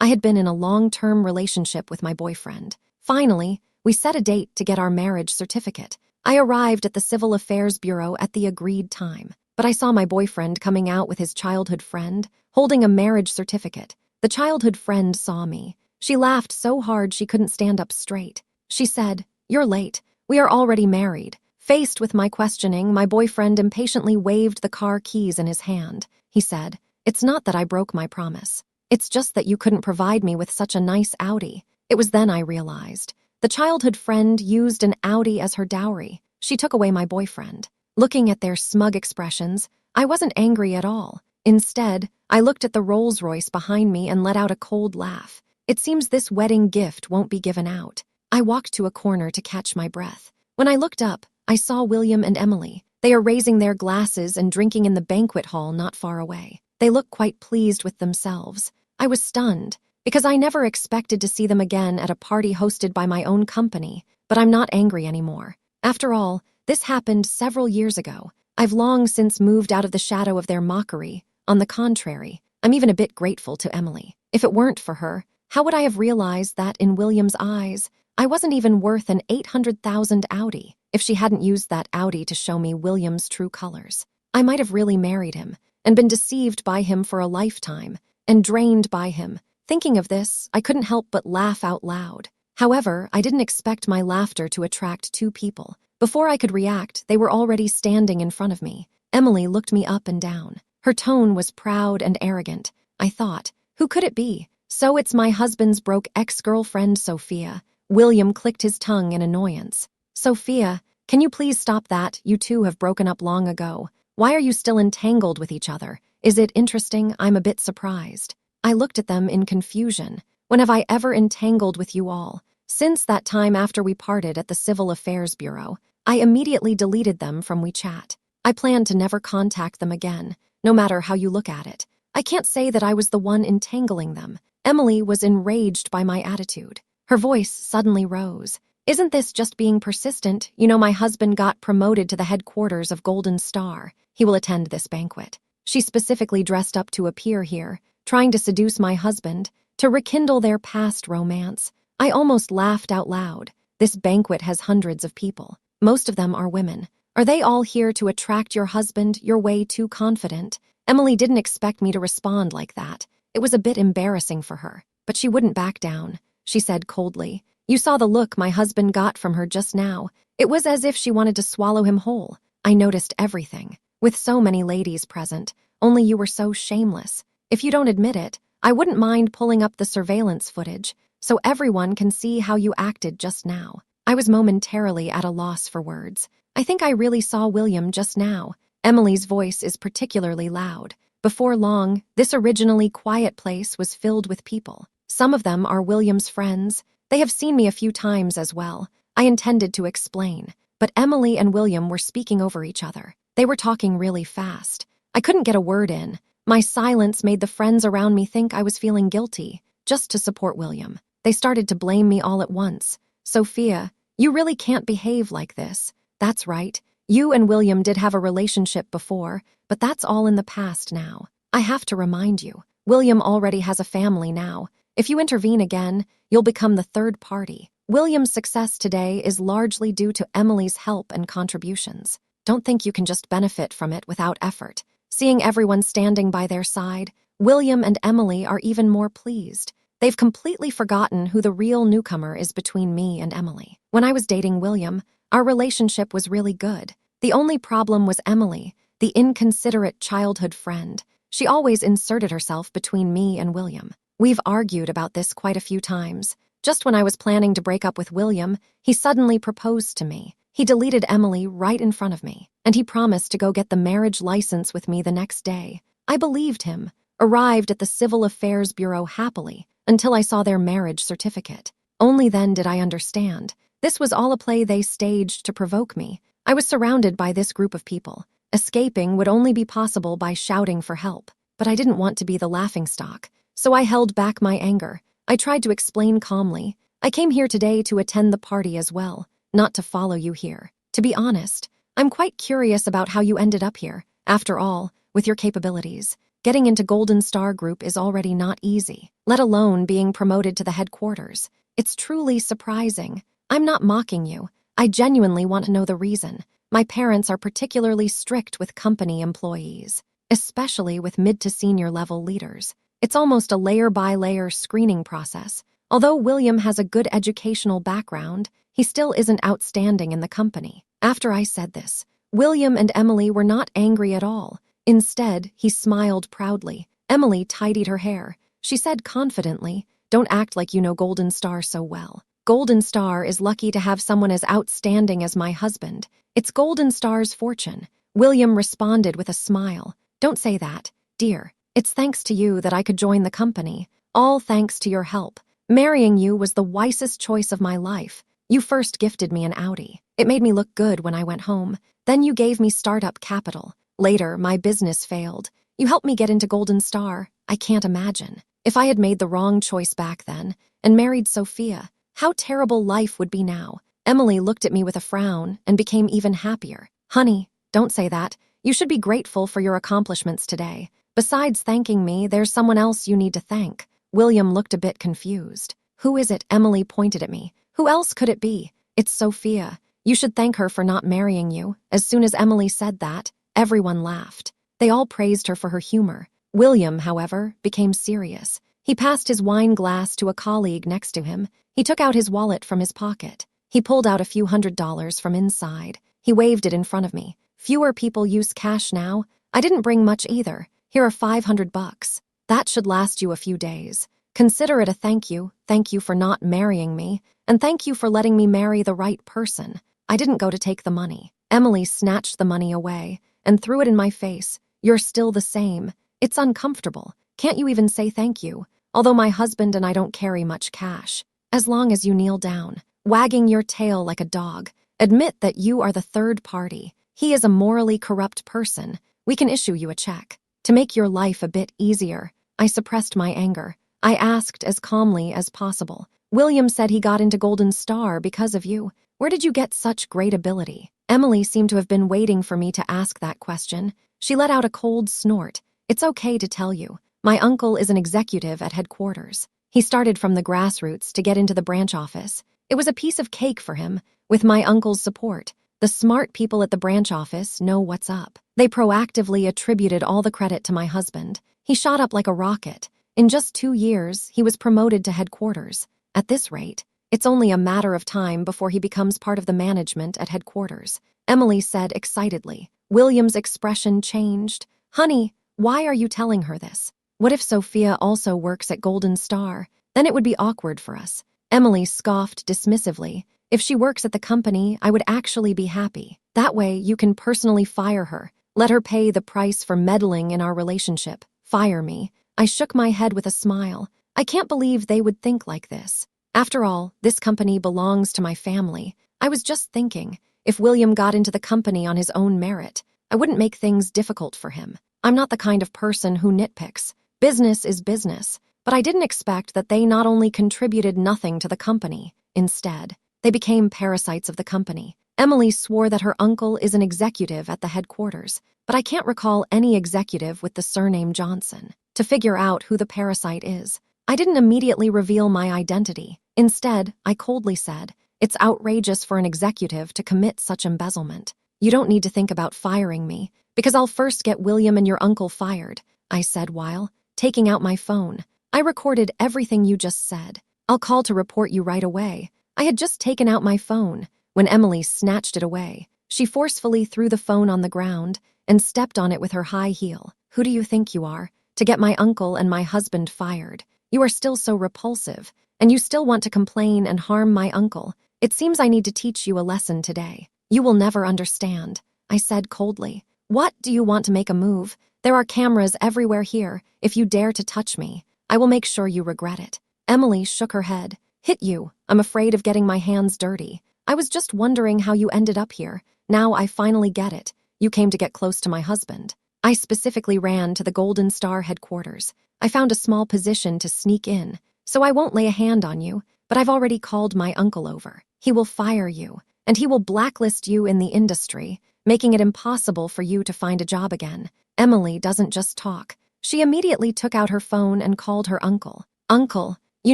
I had been in a long-term relationship with my boyfriend. Finally, we set a date to get our marriage certificate. I arrived at the Civil Affairs Bureau at the agreed time, but I saw my boyfriend coming out with his childhood friend, holding a marriage certificate. The childhood friend saw me. She laughed so hard she couldn't stand up straight. She said, "You're late. We are already married." Faced with my questioning, my boyfriend impatiently waved the car keys in his hand. He said, "It's not that I broke my promise. It's just that you couldn't provide me with such a nice Audi." It was then I realized. The childhood friend used an Audi as her dowry. She took away my boyfriend. Looking at their smug expressions, I wasn't angry at all. Instead, I looked at the Rolls-Royce behind me and let out a cold laugh. It seems this wedding gift won't be given out. I walked to a corner to catch my breath. When I looked up, I saw William and Emily. They are raising their glasses and drinking in the banquet hall not far away. They look quite pleased with themselves. I was stunned, because I never expected to see them again at a party hosted by my own company, but I'm not angry anymore. After all, this happened several years ago. I've long since moved out of the shadow of their mockery. On the contrary, I'm even a bit grateful to Emily. If it weren't for her, how would I have realized that in William's eyes, I wasn't even worth an 800,000 Audi? If she hadn't used that Audi to show me William's true colors, I might have really married him and been deceived by him for a lifetime and drained by him. Thinking of this, I couldn't help but laugh out loud. However, I didn't expect my laughter to attract two people. Before I could react, they were already standing in front of me. Emily looked me up and down. Her tone was proud and arrogant. I thought, who could it be? So it's my husband's broke ex-girlfriend, Sophia. William clicked his tongue in annoyance. Sophia, can you please stop that? You two have broken up long ago. Why are you still entangled with each other? Is it interesting? I'm a bit surprised. I looked at them in confusion. When have I ever entangled with you all? Since that time after we parted at the Civil Affairs Bureau, I immediately deleted them from WeChat. I plan to never contact them again, no matter how you look at it. I can't say that I was the one entangling them. Emily was enraged by my attitude. Her voice suddenly rose. Isn't this just being persistent? You know, my husband got promoted to the headquarters of Golden Star. He will attend this banquet. She specifically dressed up to appear here, trying to seduce my husband, to rekindle their past romance. I almost laughed out loud. This banquet has hundreds of people. Most of them are women. Are they all here to attract your husband? You're way too confident. Emily didn't expect me to respond like that. It was a bit embarrassing for her, but she wouldn't back down. She said coldly, "You saw the look my husband got from her just now. It was as if she wanted to swallow him whole. I noticed everything. With so many ladies present, only you were so shameless. If you don't admit it, I wouldn't mind pulling up the surveillance footage so everyone can see how you acted just now." I was momentarily at a loss for words. I think I really saw William just now. Emily's voice is particularly loud. Before long, this originally quiet place was filled with people. Some of them are William's friends. They have seen me a few times as well. I intended to explain, but Emily and William were speaking over each other. They were talking really fast. I couldn't get a word in. My silence made the friends around me think I was feeling guilty, just to support William. They started to blame me all at once. "Sophia, you really can't behave like this. That's right. You and William did have a relationship before, but that's all in the past now. I have to remind you, William already has a family now. If you intervene again, you'll become the third party. William's success today is largely due to Emily's help and contributions. Don't think you can just benefit from it without effort." Seeing everyone standing by their side, William and Emily are even more pleased. They've completely forgotten who the real newcomer is between me and Emily. When I was dating William, our relationship was really good. The only problem was Emily, the inconsiderate childhood friend. She always inserted herself between me and William. We've argued about this quite a few times. Just when I was planning to break up with William, he suddenly proposed to me. He deleted Emily right in front of me, and he promised to go get the marriage license with me the next day. I believed him, arrived at the Civil Affairs Bureau happily, until I saw their marriage certificate. Only then did I understand. This was all a play they staged to provoke me. I was surrounded by this group of people. Escaping would only be possible by shouting for help, but I didn't want to be the laughingstock, so I held back my anger. I tried to explain calmly. I came here today to attend the party as well, not to follow you here. To be honest, I'm quite curious about how you ended up here. After all, with your capabilities, Getting into Golden Star Group is already not easy, let alone being promoted to the headquarters. It's truly surprising. I'm not mocking you. I genuinely want to know the reason. My parents are particularly strict with company employees, especially with mid to senior level leaders. It's almost a layer-by-layer screening process. Although William has a good educational background, he still isn't outstanding in the company. After I said this, William and Emily were not angry at all. Instead, he smiled proudly. Emily tidied her hair. She said confidently, "Don't act like you know Golden Star so well. Golden Star is lucky to have someone as outstanding as my husband. It's Golden Star's fortune." William responded with a smile. "Don't say that, dear. It's thanks to you that I could join the company. All thanks to your help. Marrying you was the wisest choice of my life. You first gifted me an Audi. It made me look good when I went home. Then you gave me startup capital. Later, my business failed. You helped me get into Golden Star. I can't imagine. If I had made the wrong choice back then and married Sophia, how terrible life would be now." Emily looked at me with a frown and became even happier. "Honey, don't say that. You should be grateful for your accomplishments today. Besides thanking me, there's someone else you need to thank." William looked a bit confused. "Who is it?" Emily pointed at me. "Who else could it be? It's Sophia. You should thank her for not marrying you." As soon as Emily said that, everyone laughed. They all praised her for her humor. William, however, became serious. He passed his wine glass to a colleague next to him. He took out his wallet from his pocket. He pulled out a few $100s from inside. He waved it in front of me. "Fewer people use cash now. I didn't bring much either. Here are $500. That should last you a few days. Consider it a thank you. Thank you for not marrying me, and thank you for letting me marry the right person. I didn't go to take the money." Emily snatched the money away and threw it in my face. "You're still the same. It's uncomfortable. Can't you even say thank you? Although my husband and I don't carry much cash. As long as you kneel down, wagging your tail like a dog, admit that you are the third party. He is a morally corrupt person. We can issue you a check. To make your life a bit easier." I suppressed my anger. I asked as calmly as possible, "William said he got into Golden Star because of you. Where did you get such great ability?" Emily seemed to have been waiting for me to ask that question. She let out a cold snort. "It's okay to tell you. My uncle is an executive at headquarters. He started from the grassroots to get into the branch office. It was a piece of cake for him, with my uncle's support. The smart people at the branch office know what's up. They proactively attributed all the credit to my husband. He shot up like a rocket. In just 2 years, he was promoted to headquarters. At this rate, it's only a matter of time before he becomes part of the management at headquarters," Emily said excitedly. William's expression changed. "Honey, why are you telling her this? What if Sophia also works at Golden Star? Then it would be awkward for us." Emily scoffed dismissively. "If she works at the company, I would actually be happy. That way, you can personally fire her. Let her pay the price for meddling in our relationship. Fire me." I shook my head with a smile. I can't believe they would think like this. After all, this company belongs to my family. I was just thinking, if William got into the company on his own merit, I wouldn't make things difficult for him. I'm not the kind of person who nitpicks. Business is business. But I didn't expect that they not only contributed nothing to the company, instead, they became parasites of the company. Emily swore that her uncle is an executive at the headquarters, but I can't recall any executive with the surname Johnson. To figure out who the parasite is, I didn't immediately reveal my identity. Instead, I coldly said, "It's outrageous for an executive to commit such embezzlement. You don't need to think about firing me, because I'll first get William and your uncle fired," I said while taking out my phone. "I recorded everything you just said. I'll call to report you right away." I had just taken out my phone when Emily snatched it away. She forcefully threw the phone on the ground and stepped on it with her high heel. "Who do you think you are, to get my uncle and my husband fired? You are still so repulsive, and you still want to complain and harm my uncle. It seems I need to teach you a lesson today. You will never understand," I said coldly. "What, do you want to make a move? There are cameras everywhere here. If you dare to touch me, I will make sure you regret it." Emily shook her head. "Hit you? I'm afraid of getting my hands dirty. I was just wondering how you ended up here. Now I finally get it. You came to get close to my husband." I specifically ran to the Golden Star headquarters. I found a small position to sneak in, so I won't lay a hand on you, but I've already called my uncle over. He will fire you, and he will blacklist you in the industry, making it impossible for you to find a job again. Emily doesn't just talk. She immediately took out her phone and called her uncle. "Uncle, you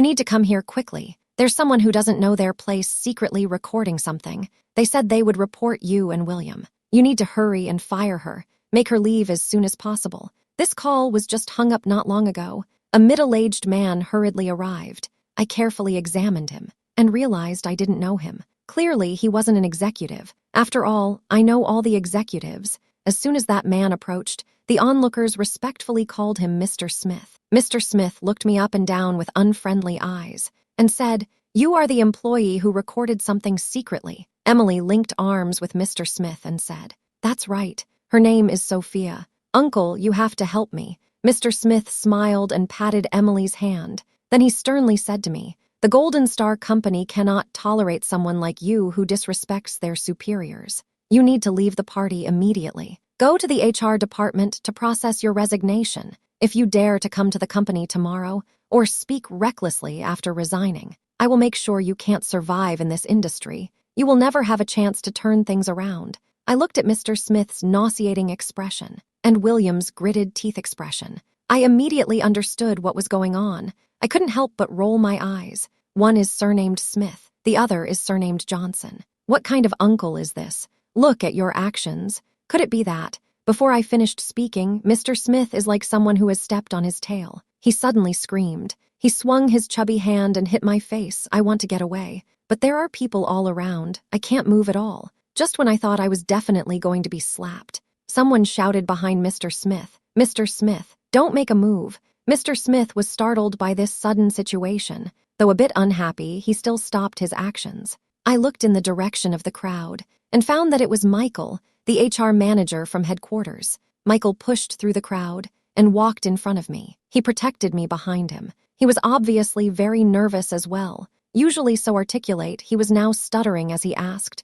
need to come here quickly. There's someone who doesn't know their place secretly recording something. They said they would report you and William. You need to hurry and fire her. Make her leave as soon as possible." This call was just hung up not long ago. A middle-aged man hurriedly arrived. I carefully examined him and realized I didn't know him. Clearly, he wasn't an executive. After all, I know all the executives. As soon as that man approached, the onlookers respectfully called him Mr. Smith. Mr. Smith looked me up and down with unfriendly eyes and said, "You are the employee who recorded something secretly." Emily linked arms with Mr. Smith and said, "That's right. Her name is Sophia. Uncle, you have to help me." Mr. Smith smiled and patted Emily's hand. Then he sternly said to me, "The Golden Star Company cannot tolerate someone like you who disrespects their superiors. You need to leave the party immediately. Go to the HR department to process your resignation. If you dare to come to the company tomorrow or speak recklessly after resigning, I will make sure you can't survive in this industry. You will never have a chance to turn things around." I looked at Mr. Smith's nauseating expression and William's gritted teeth expression. I immediately understood what was going on. I couldn't help but roll my eyes. One is surnamed Smith, the other is surnamed Johnson. What kind of uncle is this? Look at your actions. Could it be that? Before I finished speaking, Mr. Smith is like someone who has stepped on his tail. He suddenly screamed. He swung his chubby hand and hit my face. I want to get away, but there are people all around. I can't move at all. Just when I thought I was definitely going to be slapped, someone shouted behind Mr. Smith, "Mr. Smith, don't make a move." Mr. Smith was startled by this sudden situation. Though a bit unhappy, he still stopped his actions. I looked in the direction of the crowd and found that it was Michael, the HR manager from headquarters. Michael pushed through the crowd and walked in front of me. He protected me behind him. He was obviously very nervous as well. Usually so articulate, he was now stuttering as he asked,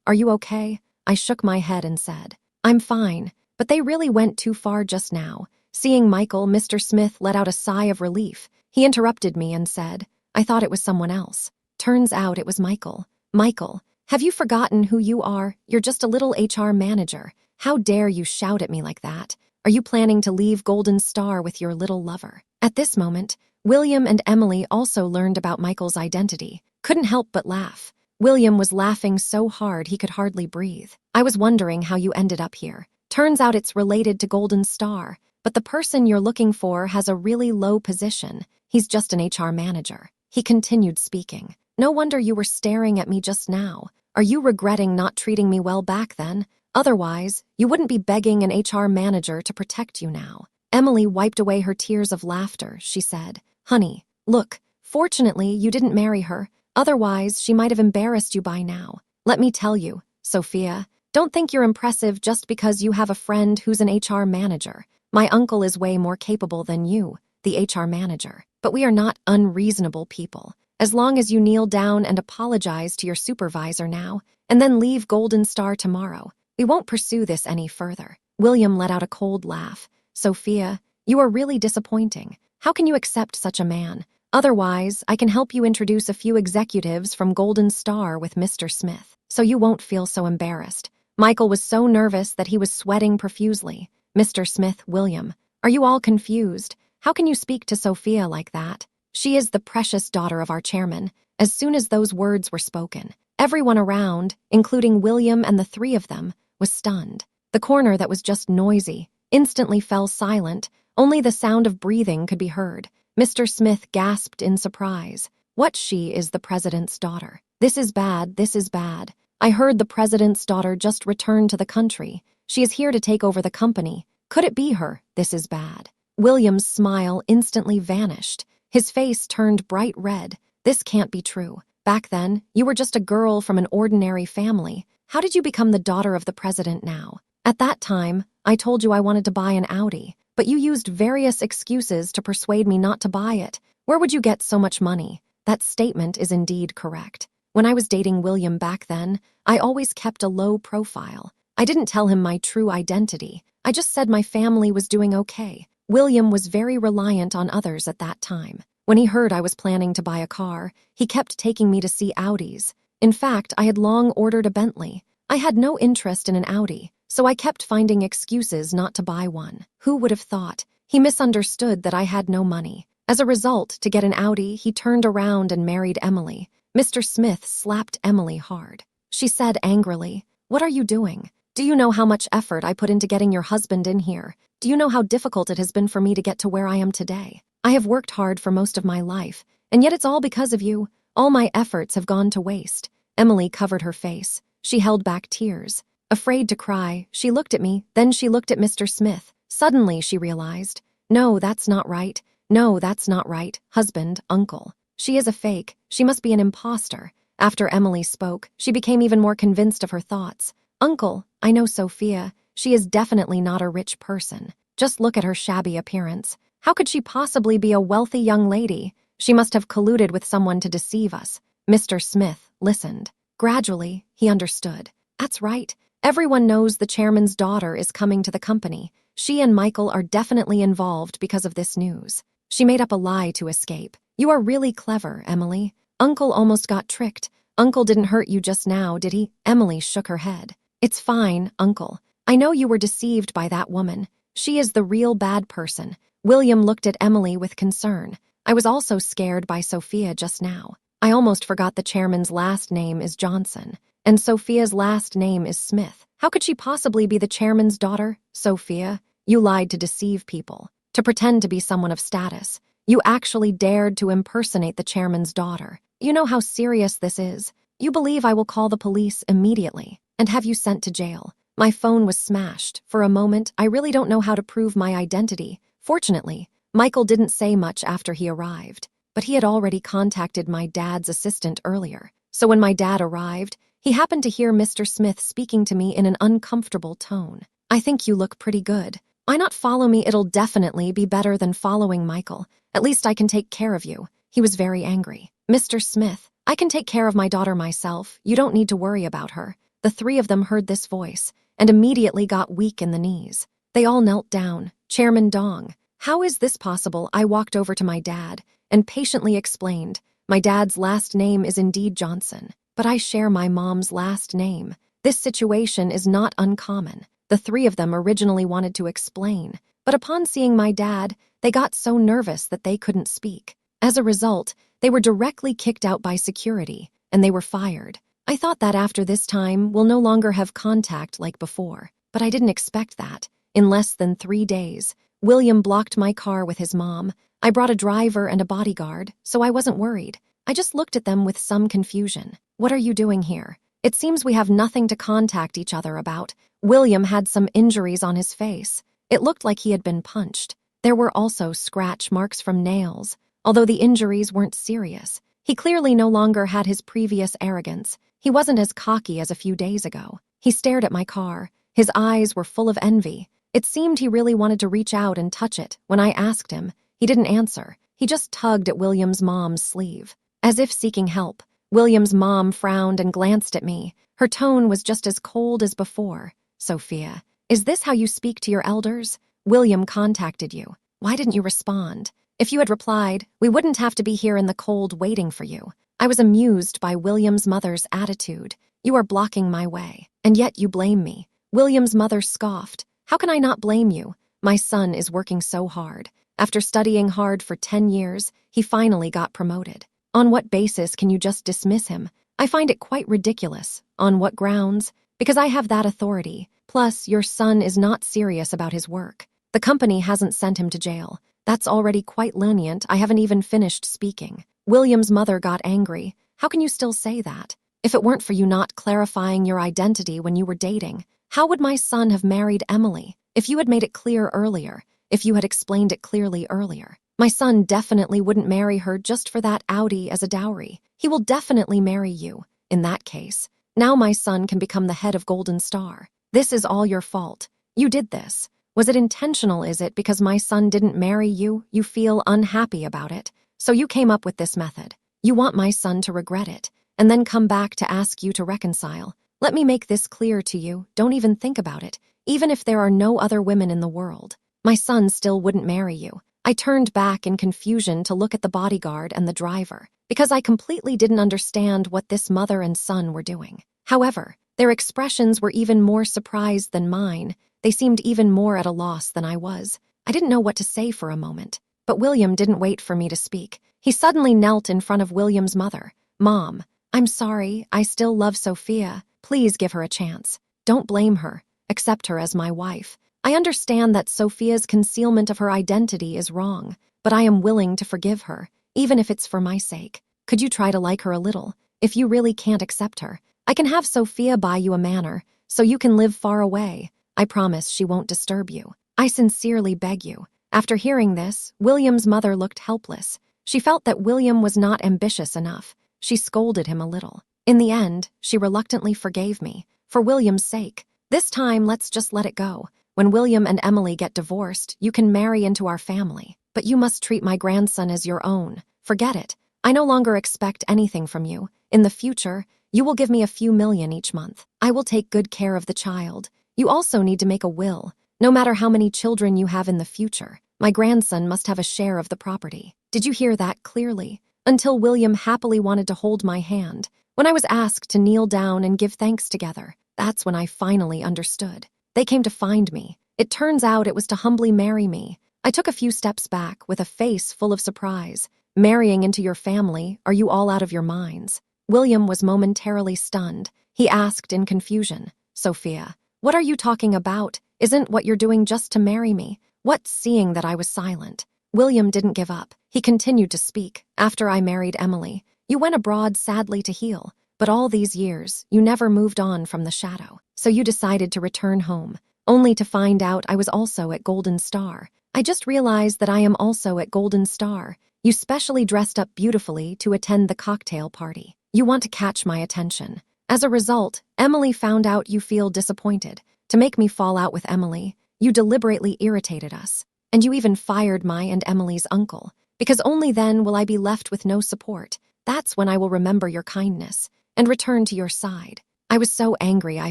Are you okay?" I shook my head and said, "I'm fine, but they really went too far just now." Seeing Michael, Mr. Smith let out a sigh of relief. He interrupted me and said, "I thought it was someone else. Turns out it was Michael." "Michael, have you forgotten who you are? You're just a little HR manager. How dare you shout at me like that? Are you planning to leave Golden Star with your little lover?" At this moment, William and Emily also learned about Michael's identity. Couldn't help but laugh. William was laughing so hard he could hardly breathe. "I was wondering how you ended up here. Turns out it's related to Golden Star, but the person you're looking for has a really low position. He's just an HR manager." He continued speaking. "No wonder you were staring at me just now. Are you regretting not treating me well back then? Otherwise, you wouldn't be begging an HR manager to protect you now." Emily wiped away her tears of laughter. She said, "Honey, look, fortunately you didn't marry her. Otherwise, she might have embarrassed you by now. Let me tell you, Sophia, don't think you're impressive just because you have a friend who's an HR manager. My uncle is way more capable than you, the HR manager. But we are not unreasonable people. As long as you kneel down and apologize to your supervisor now, and then leave Golden Star tomorrow, we won't pursue this any further." William let out a cold laugh. "Sophia, you are really disappointing. How can you accept such a man? Otherwise, I can help you introduce a few executives from Golden Star with Mr. Smith, so you won't feel so embarrassed." Michael was so nervous that he was sweating profusely. "Mr. Smith, William, are you all confused? How can you speak to Sophia like that? She is the precious daughter of our chairman." As soon as those words were spoken, everyone around, including William and the three of them, was stunned. The corner that was just noisy instantly fell silent. Only the sound of breathing could be heard. Mr. Smith gasped in surprise. "What? She is the president's daughter. This is bad, this is bad. I heard the president's daughter just returned to the country. She is here to take over the company. Could it be her? This is bad." William's smile instantly vanished. His face turned bright red. "This can't be true. Back then, you were just a girl from an ordinary family. How did you become the daughter of the president now? At that time, I told you I wanted to buy an Audi, but you used various excuses to persuade me not to buy it. Where would you get so much money?" That statement is indeed correct. When I was dating William back then, I always kept a low profile. I didn't tell him my true identity. I just said my family was doing okay. William was very reliant on others at that time. When he heard I was planning to buy a car, he kept taking me to see Audis. In fact, I had long ordered a Bentley. I had no interest in an Audi, so I kept finding excuses not to buy one. Who would have thought? He misunderstood that I had no money. As a result, to get an Audi, he turned around and married Emily. Mr. Smith slapped Emily hard. She said angrily, "What are you doing? Do you know how much effort I put into getting your husband in here? Do you know how difficult it has been for me to get to where I am today? I have worked hard for most of my life, and yet it's all because of you. All my efforts have gone to waste." Emily covered her face. She held back tears. Afraid to cry, she looked at me, then she looked at Mr. Smith. Suddenly, she realized, "No, that's not right. No, that's not right. Husband, uncle. She is a fake. She must be an imposter." After Emily spoke, she became even more convinced of her thoughts. "Uncle, I know Sophia. She is definitely not a rich person. Just look at her shabby appearance. How could she possibly be a wealthy young lady? She must have colluded with someone to deceive us." Mr. Smith listened. Gradually, he understood. "That's right. Everyone knows the chairman's daughter is coming to the company. She and Michael are definitely involved because of this news. She made up a lie to escape. You are really clever, Emily. Uncle almost got tricked. Uncle didn't hurt you just now, did he?" Emily shook her head. "It's fine, Uncle. I know you were deceived by that woman. She is the real bad person." William looked at Emily with concern. "I was also scared by Sophia just now. I almost forgot the chairman's last name is Johnson, and Sophia's last name is Smith. How could she possibly be the chairman's daughter? Sophia, you lied to deceive people, to pretend to be someone of status. You actually dared to impersonate the chairman's daughter. You know how serious this is. You believe I will call the police immediately and have you sent to jail. My phone was smashed. For a moment, I really don't know how to prove my identity. Fortunately, Michael didn't say much after he arrived, but he had already contacted my dad's assistant earlier. So when my dad arrived, he happened to hear Mr. Smith speaking to me in an uncomfortable tone. 'I think you look pretty good. Why not follow me? It'll definitely be better than following Michael. At least I can take care of you.' He was very angry. 'Mr. Smith, I can take care of my daughter myself. You don't need to worry about her.' The three of them heard this voice and immediately got weak in the knees. They all knelt down. 'Chairman Dong, how is this possible?' I walked over to my dad and patiently explained, 'My dad's last name is indeed Johnson, but I share my mom's last name. This situation is not uncommon.' The three of them originally wanted to explain, but upon seeing my dad, they got so nervous that they couldn't speak. As a result, they were directly kicked out by security, and they were fired. I thought that after this time, we'll no longer have contact like before, but I didn't expect that. In less than 3 days, William blocked my car with his mom. I brought a driver and a bodyguard, so I wasn't worried. I just looked at them with some confusion. 'What are you doing here? It seems we have nothing to contact each other about.' William had some injuries on his face. It looked like he had been punched. There were also scratch marks from nails, although the injuries weren't serious. He clearly no longer had his previous arrogance. He wasn't as cocky as a few days ago. He stared at my car. His eyes were full of envy. It seemed he really wanted to reach out and touch it. When I asked him, he didn't answer. He just tugged at William's mom's sleeve, as if seeking help. William's mom frowned and glanced at me. Her tone was just as cold as before. 'Sophia, is this how you speak to your elders? William contacted you. Why didn't you respond? If you had replied, we wouldn't have to be here in the cold waiting for you.' I was amused by William's mother's attitude. 'You are blocking my way, and yet you blame me.' William's mother scoffed. 'How can I not blame you? My son is working so hard. After studying hard for 10 years, he finally got promoted. On what basis can you just dismiss him? I find it quite ridiculous. On what grounds? Because I have that authority. Plus, your son is not serious about his work. The company hasn't sent him to jail. That's already quite lenient. I haven't even finished speaking.' William's mother got angry. 'How can you still say that? If it weren't for you not clarifying your identity when you were dating, how would my son have married Emily? If you had made it clear earlier, if you had explained it clearly earlier, my son definitely wouldn't marry her just for that Audi as a dowry. He will definitely marry you. In that case, now my son can become the head of Golden Star. This is all your fault. You did this. Was it intentional? Is it because my son didn't marry you? You feel unhappy about it. So you came up with this method. You want my son to regret it, and then come back to ask you to reconcile. Let me make this clear to you. Don't even think about it. Even if there are no other women in the world, my son still wouldn't marry you.' I turned back in confusion to look at the bodyguard and the driver, because I completely didn't understand what this mother and son were doing. However, their expressions were even more surprised than mine. They seemed even more at a loss than I was. I didn't know what to say for a moment. But William didn't wait for me to speak. He suddenly knelt in front of William's mother. "Mom, I'm sorry. I still love Sophia. Please give her a chance. Don't blame her. Accept her as my wife. I understand that Sophia's concealment of her identity is wrong, but I am willing to forgive her, even if it's for my sake. Could you try to like her a little? If you really can't accept her, I can have Sophia buy you a manor, so you can live far away. I promise she won't disturb you. I sincerely beg you." After hearing this, William's mother looked helpless. She felt that William was not ambitious enough. She scolded him a little. In the end, she reluctantly forgave me, for William's sake. "This time, let's just let it go. When William and Emily get divorced, you can marry into our family. But you must treat my grandson as your own. Forget it. I no longer expect anything from you. In the future, you will give me a few million each month. I will take good care of the child. You also need to make a will. No matter how many children you have in the future, my grandson must have a share of the property." Did you hear that clearly? Until William happily wanted to hold my hand. When I was asked to kneel down and give thanks together, that's when I finally understood. They came to find me. It turns out it was to humbly marry me. I took a few steps back with a face full of surprise. "Marrying into your family? Are you all out of your minds?" William was momentarily stunned. He asked in confusion, "Sophia, what are you talking about? Isn't what you're doing just to marry me?" What, seeing that I was silent? William didn't give up. He continued to speak. "After I married Emily, you went abroad sadly to heal. But all these years, you never moved on from the shadow. So you decided to return home, only to find out I was also at Golden Star. I just realized that I am also at Golden Star. You specially dressed up beautifully to attend the cocktail party. You want to catch my attention. As a result, Emily found out you feel disappointed. To make me fall out with Emily, you deliberately irritated us. And you even fired my and Emily's uncle, because only then will I be left with no support. That's when I will remember your kindness and return to your side." I was so angry I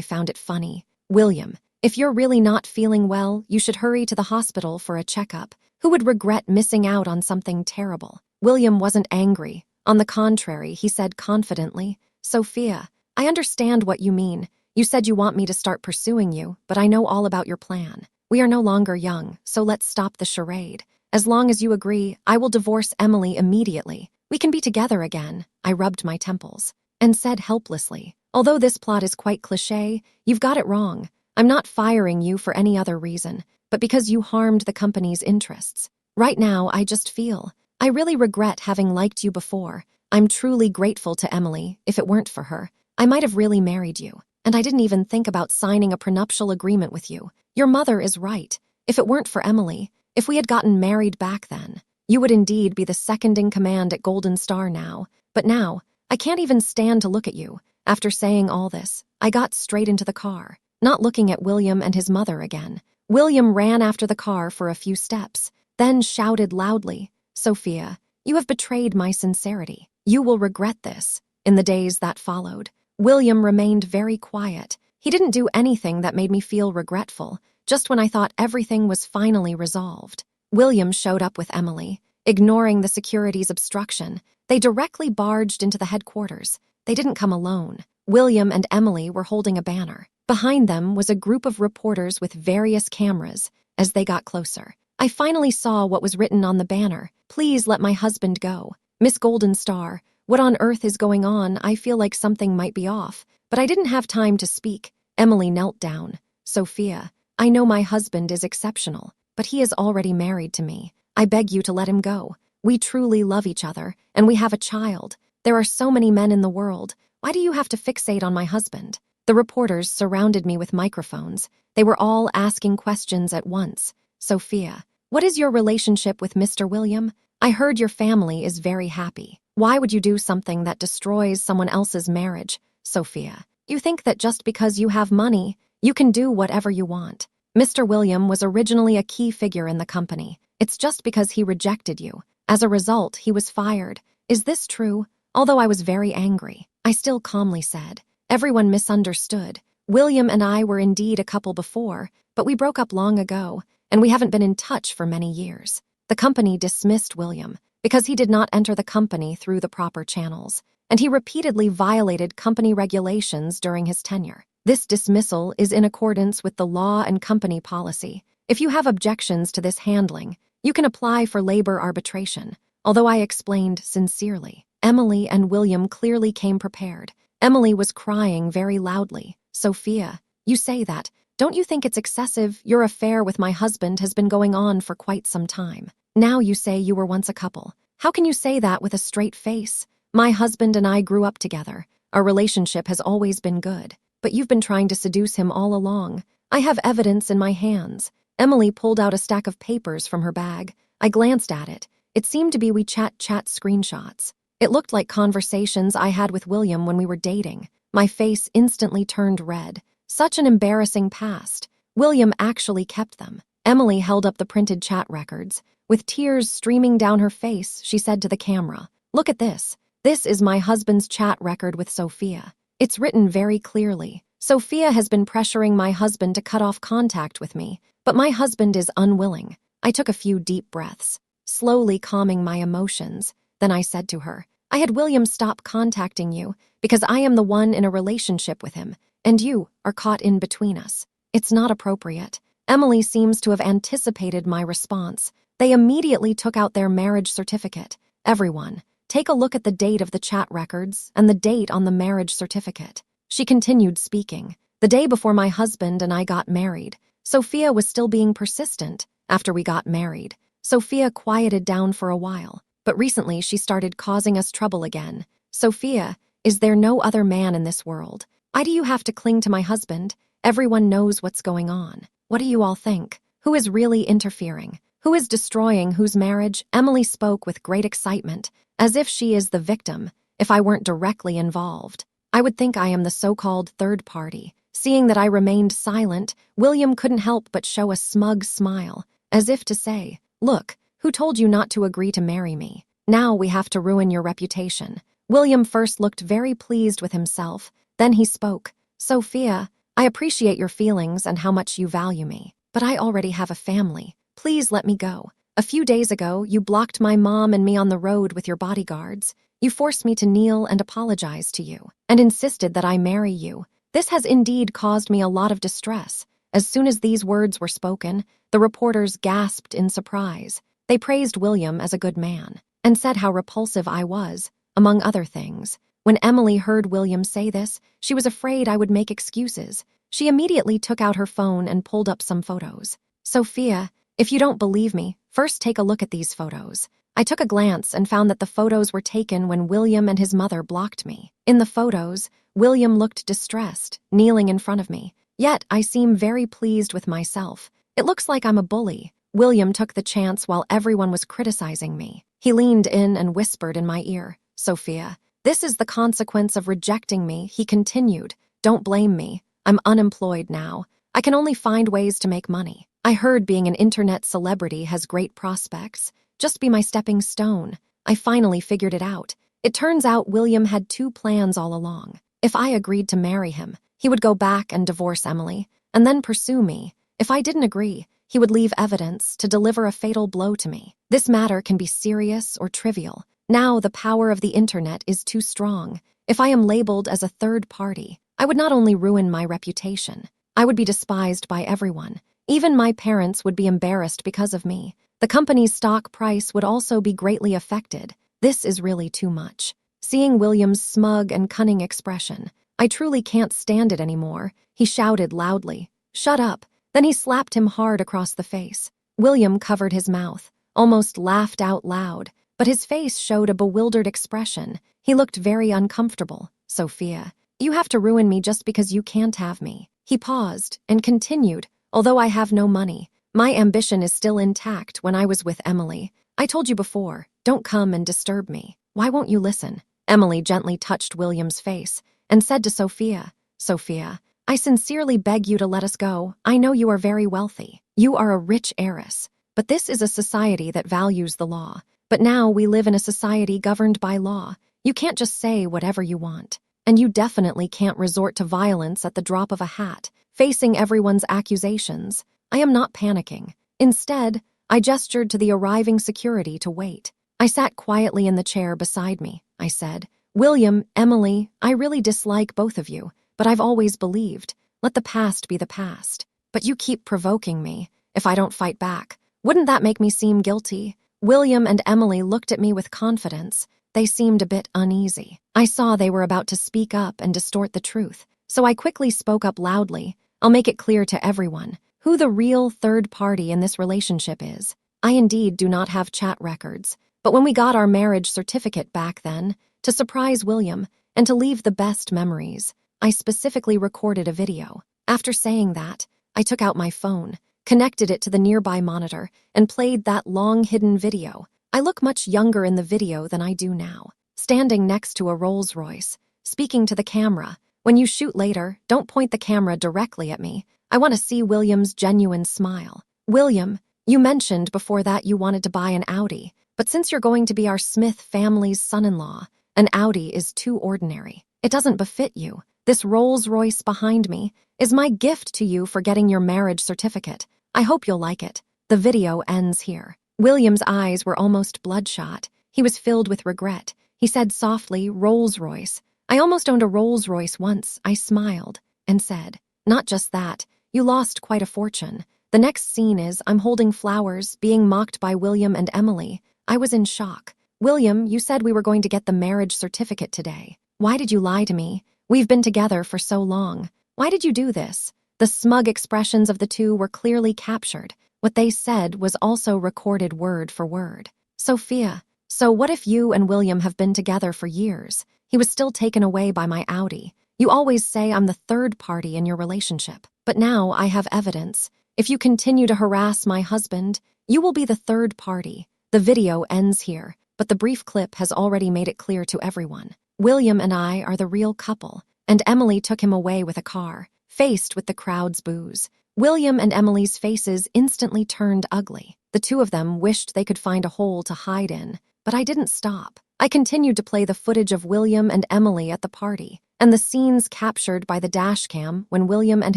found it funny. "William, if you're really not feeling well, you should hurry to the hospital for a checkup. Who would regret missing out on something terrible?" William wasn't angry. On the contrary, he said confidently, "Sophia, I understand what you mean. You said you want me to start pursuing you, but I know all about your plan. We are no longer young, so let's stop the charade. As long as you agree, I will divorce Emily immediately. We can be together again." I rubbed my temples and said helplessly, "Although this plot is quite cliché, you've got it wrong. I'm not firing you for any other reason, but because you harmed the company's interests. Right now, I just feel I really regret having liked you before. I'm truly grateful to Emily. If it weren't for her, I might have really married you. And I didn't even think about signing a prenuptial agreement with you. Your mother is right. If it weren't for Emily, if we had gotten married back then, you would indeed be the second in command at Golden Star now. But now, I can't even stand to look at you." After saying all this, I got straight into the car, not looking at William and his mother again. William ran after the car for a few steps, then shouted loudly, "Sophia, you have betrayed my sincerity. You will regret this." In the days that followed, William remained very quiet. He didn't do anything that made me feel regretful. Just when I thought everything was finally resolved, William showed up with Emily. Ignoring the security's obstruction, they directly barged into the headquarters. They didn't come alone. William and Emily were holding a banner. Behind them was a group of reporters with various cameras. As they got closer, I finally saw what was written on the banner. "Please let my husband go. Miss Golden Star, what on earth is going on? I feel like something might be off." But I didn't have time to speak. Emily knelt down. "Sophia, I know my husband is exceptional, but he is already married to me. I beg you to let him go. We truly love each other, and we have a child. There are so many men in the world. Why do you have to fixate on my husband?" The reporters surrounded me with microphones. They were all asking questions at once. "Sophia, what is your relationship with Mr. William? I heard your family is very happy. Why would you do something that destroys someone else's marriage? Sophia, you think that just because you have money, you can do whatever you want. Mr. William was originally a key figure in the company. It's just because he rejected you. As a result, he was fired. Is this true?" Although I was very angry, I still calmly said, "Everyone misunderstood. William and I were indeed a couple before, but we broke up long ago, and we haven't been in touch for many years." The company dismissed William because he did not enter the company through the proper channels, and he repeatedly violated company regulations during his tenure. This dismissal is in accordance with the law and company policy. If you have objections to this handling, you can apply for labor arbitration, although I explained sincerely. Emily and William clearly came prepared. Emily was crying very loudly. Sophia, you say that. Don't you think it's excessive? Your affair with my husband has been going on for quite some time. Now you say you were once a couple. How can you say that with a straight face? My husband and I grew up together. Our relationship has always been good. But you've been trying to seduce him all along. I have evidence in my hands. Emily pulled out a stack of papers from her bag. I glanced at it. It seemed to be WeChat screenshots. It looked like conversations I had with William when we were dating. My face instantly turned red. Such an embarrassing past. William actually kept them. Emily held up the printed chat records. With tears streaming down her face, she said to the camera, "Look at this. This is my husband's chat record with Sophia. It's written very clearly. Sophia has been pressuring my husband to cut off contact with me, but my husband is unwilling." I took a few deep breaths, slowly calming my emotions. Then I said to her, "I had William stop contacting you because I am the one in a relationship with him, and you are caught in between us. It's not appropriate." Emily seems to have anticipated my response. They immediately took out their marriage certificate. "Everyone, take a look at the date of the chat records and the date on the marriage certificate." She continued speaking. "The day before my husband and I got married, Sophia was still being persistent. After we got married, Sophia quieted down for a while, but recently she started causing us trouble again. Sophia, is there no other man in this world? Why do you have to cling to my husband? Everyone knows what's going on. What do you all think? Who is really interfering? Who is destroying whose marriage?" Emily spoke with great excitement, as if she is the victim. If I weren't directly involved, I would think I am the so-called third party. Seeing that I remained silent, William couldn't help but show a smug smile, as if to say, "Look, who told you not to agree to marry me? Now we have to ruin your reputation." William first looked very pleased with himself, then he spoke. "Sophia, I appreciate your feelings and how much you value me, but I already have a family. Please let me go. A few days ago, you blocked my mom and me on the road with your bodyguards. You forced me to kneel and apologize to you, and insisted that I marry you. This has indeed caused me a lot of distress." As soon as these words were spoken, the reporters gasped in surprise. They praised William as a good man, and said how repulsive I was, among other things. When Emily heard William say this, she was afraid I would make excuses. She immediately took out her phone and pulled up some photos. "Sophia, if you don't believe me, first take a look at these photos." I took a glance and found that the photos were taken when William and his mother blocked me. In the photos, William looked distressed, kneeling in front of me. Yet I seem very pleased with myself. It looks like I'm a bully. William took the chance while everyone was criticizing me. He leaned in and whispered in my ear, "Sophia, this is the consequence of rejecting me." He continued, "Don't blame me. I'm unemployed now. I can only find ways to make money. I heard being an internet celebrity has great prospects. Just be my stepping stone." I finally figured it out. It turns out William had two plans all along. If I agreed to marry him, he would go back and divorce Emily, and then pursue me. If I didn't agree, he would leave evidence to deliver a fatal blow to me. This matter can be serious or trivial. Now the power of the internet is too strong. If I am labeled as a third party, I would not only ruin my reputation, I would be despised by everyone. Even my parents would be embarrassed because of me. The company's stock price would also be greatly affected. This is really too much. Seeing William's smug and cunning expression, I truly can't stand it anymore. He shouted loudly, "Shut up." Then he slapped him hard across the face. William covered his mouth, almost laughed out loud, but his face showed a bewildered expression. He looked very uncomfortable. "Sophia, you have to ruin me just because you can't have me." He paused and continued, "Although I have no money, my ambition is still intact when I was with Emily. I told you before, don't come and disturb me. Why won't you listen?" Emily gently touched William's face and said to Sophia, "Sophia, I sincerely beg you to let us go. I know you are very wealthy. You are a rich heiress. But this is a society that values the law. But now we live in a society governed by law. You can't just say whatever you want. And you definitely can't resort to violence at the drop of a hat, facing everyone's accusations." I am not panicking. Instead, I gestured to the arriving security to wait. I sat quietly in the chair beside me. I said, "William, Emily, I really dislike both of you, but I've always believed, let the past be the past. But you keep provoking me. if I don't fight back. Wouldn't that make me seem guilty? William and Emily looked at me with confidence. They seemed a bit uneasy. I saw they were about to speak up and distort the truth, so I quickly spoke up loudly. I'll make it clear to everyone who the real third party in this relationship is. I indeed do not have chat records, but when we got our marriage certificate back then, to surprise William and to leave the best memories, I specifically recorded a video. After saying that, I took out my phone, connected it to the nearby monitor, and played that long-hidden video. I look much younger in the video than I do now, standing next to a Rolls-Royce, speaking to the camera. When you shoot later, don't point the camera directly at me. I want to see William's genuine smile. William, you mentioned before that you wanted to buy an Audi, but since you're going to be our Smith family's son-in-law, an Audi is too ordinary. It doesn't befit you. This Rolls-Royce behind me is my gift to you for getting your marriage certificate. I hope you'll like it. The video ends here. William's eyes were almost bloodshot. He was filled with regret. He said softly, Rolls-Royce. I almost owned a Rolls-Royce once. I smiled and said, not just that, you lost quite a fortune. The next scene is I'm holding flowers, being mocked by William and Emily. I was in shock. William, you said we were going to get the marriage certificate today. Why did you lie to me? We've been together for so long. Why did you do this? The smug expressions of the two were clearly captured. What they said was also recorded word for word. Sophia, so what if you and William have been together for years? He was still taken away by my Audi. You always say I'm the third party in your relationship, but now I have evidence. If you continue to harass my husband, you will be the third party. The video ends here, but the brief clip has already made it clear to everyone. William and I are the real couple, and Emily took him away with a car, faced with the crowd's boos. William and Emily's faces instantly turned ugly. The two of them wished they could find a hole to hide in, but I didn't stop. I continued to play the footage of William and Emily at the party, and the scenes captured by the dashcam when William and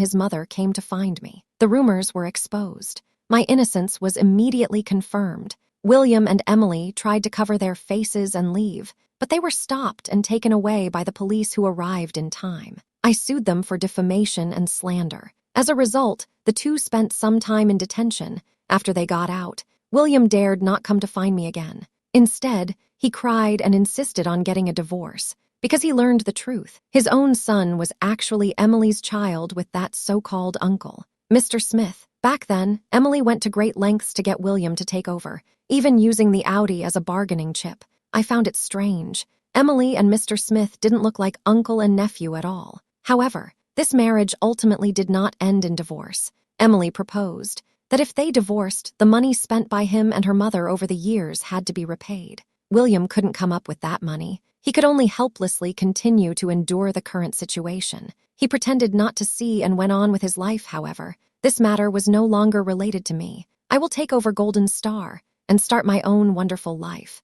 his mother came to find me. The rumors were exposed. My innocence was immediately confirmed. William and Emily tried to cover their faces and leave, but they were stopped and taken away by the police who arrived in time. I sued them for defamation and slander. As a result, the two spent some time in detention. After they got out, William dared not come to find me again. Instead, he cried and insisted on getting a divorce because he learned the truth. His own son was actually Emily's child with that so-called uncle, Mr. Smith. Back then, Emily went to great lengths to get William to take over, even using the Audi as a bargaining chip. I found it strange. Emily and Mr. Smith didn't look like uncle and nephew at all. However, this marriage ultimately did not end in divorce. Emily proposed that if they divorced, the money spent by him and her mother over the years had to be repaid. William couldn't come up with that money. He could only helplessly continue to endure the current situation. He pretended not to see and went on with his life, however. This matter was no longer related to me. I will take over Golden Star and start my own wonderful life.